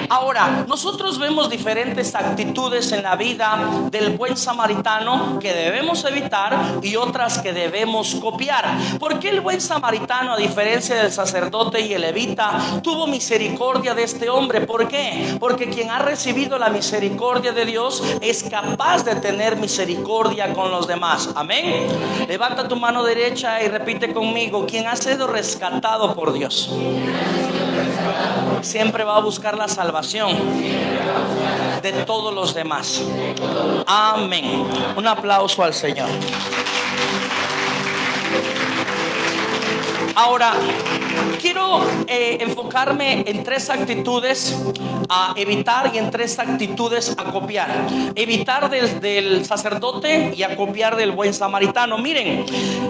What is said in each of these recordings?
Ahora, nosotros vemos diferentes actitudes en la vida del buen samaritano que debemos evitar y otras que debemos copiar. ¿Por qué el buen samaritano, a diferencia del sacerdote y el levita, tuvo misericordia de este hombre? ¿Por qué? Porque quien ha recibido la misericordia de Dios es capaz de tener misericordia con los demás. Amén. Levanta tu mano derecha y repite conmigo: quien ha sido rescatado por Dios siempre va a buscar la salvación de todos los demás. Amén. Un aplauso al Señor. Ahora, quiero enfocarme en tres actitudes a evitar y en tres actitudes a copiar. Evitar del sacerdote y a copiar del buen samaritano. Miren,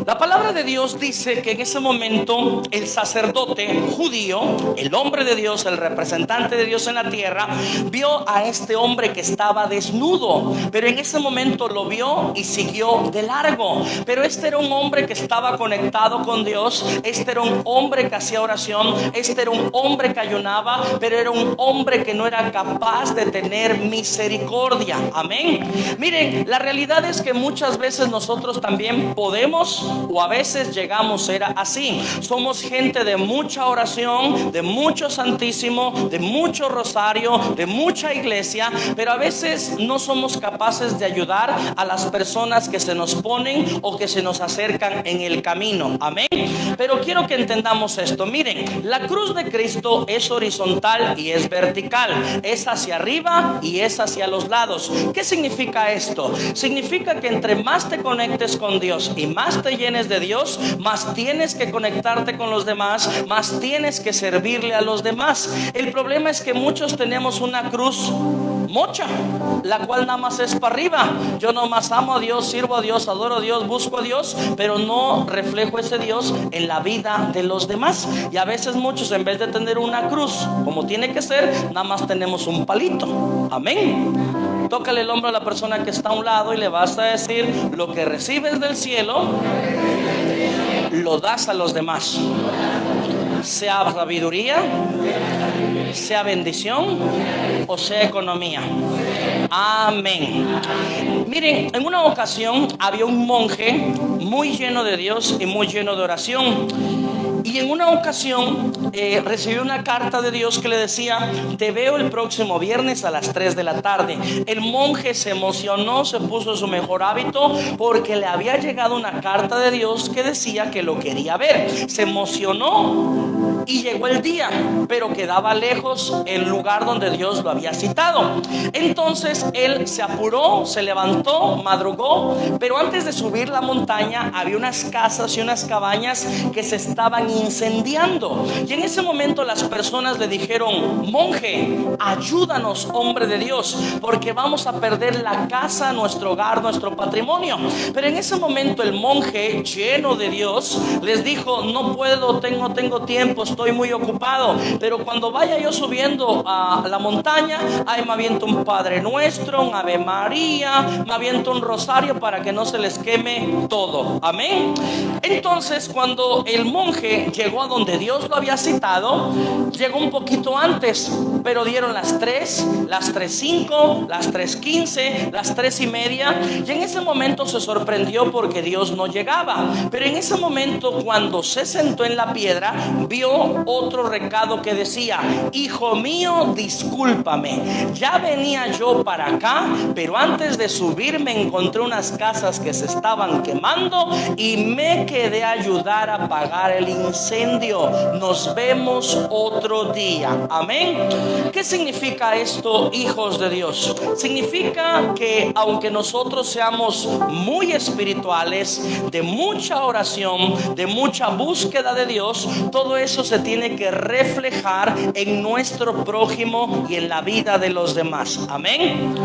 la palabra de Dios dice que en ese momento el sacerdote judío, el hombre de Dios, el representante de Dios en la tierra, vio a este hombre que estaba desnudo, pero en ese momento lo vio y siguió de largo. Pero este era un hombre que estaba conectado con Dios. Este era un hombre que hacía oración, este era un hombre que ayunaba, pero era un hombre que no era capaz de tener misericordia. Amén. Miren, la realidad es que muchas veces nosotros también podemos o a veces llegamos a ser así. Somos gente de mucha oración, de mucho santísimo, de mucho rosario, de mucha iglesia, pero a veces no somos capaces de ayudar a las personas que se nos ponen o que se nos acercan en el camino. Amén. Pero quiero que entendamos esto. Miren, la cruz de Cristo es horizontal y es vertical, es hacia arriba y es hacia los lados. ¿Qué significa esto? Significa que entre más te conectes con Dios y más te llenes de Dios, más tienes que conectarte con los demás, más tienes que servirle a los demás. El problema es que muchos tenemos una cruz mocha, la cual nada más es para arriba. Yo nomás amo a Dios, sirvo a Dios, adoro a Dios, busco a Dios, pero no reflejo ese Dios en la vida de los demás. Y a veces muchos, en vez de tener una cruz como tiene que ser, nada más tenemos un palito. Amén. Tócale el hombro a la persona que está a un lado y le vas a decir: lo que recibes del cielo lo das a los demás, sea sabiduría, sea bendición o sea economía. Amén. Miren, en una ocasión había un monje muy lleno de Dios y muy lleno de oración. Y en una ocasión recibió una carta de Dios que le decía: te veo el próximo viernes a las 3 de la tarde. El monje se emocionó, se puso su mejor hábito porque le había llegado una carta de Dios que decía que lo quería ver. Se emocionó y llegó el día, pero quedaba lejos el lugar donde Dios lo había citado. Entonces él se apuró, se levantó, madrugó, pero antes de subir la montaña había unas casas y unas cabañas que se estaban incendiando. Y en ese momento las personas le dijeron: monje, ayúdanos, hombre de Dios, porque vamos a perder la casa, nuestro hogar, nuestro patrimonio. Pero en ese momento el monje, lleno de Dios, les dijo: no puedo, tengo tiempo, estoy muy ocupado, pero cuando vaya yo subiendo a la montaña, ahí me aviento un Padre Nuestro, un Ave María, me aviento un rosario para que no se les queme todo. Amén. Entonces, cuando el monje llegó a donde Dios lo había citado, llegó un poquito antes, pero dieron las 3, las 3:05, las 3:15, las 3:30, y en ese momento se sorprendió porque Dios no llegaba. Pero en ese momento, cuando se sentó en la piedra, vio otro recado que decía: hijo mío, discúlpame, ya venía yo para acá, pero antes de subir me encontré unas casas que se estaban quemando y me quedé a ayudar a apagar el incendio. Nos vemos otro día. Amén. ¿Qué significa esto, hijos de Dios? Significa que aunque nosotros seamos muy espirituales, de mucha oración, de mucha búsqueda de Dios, todo eso se tiene que reflejar en nuestro prójimo y en la vida de los demás. Amén.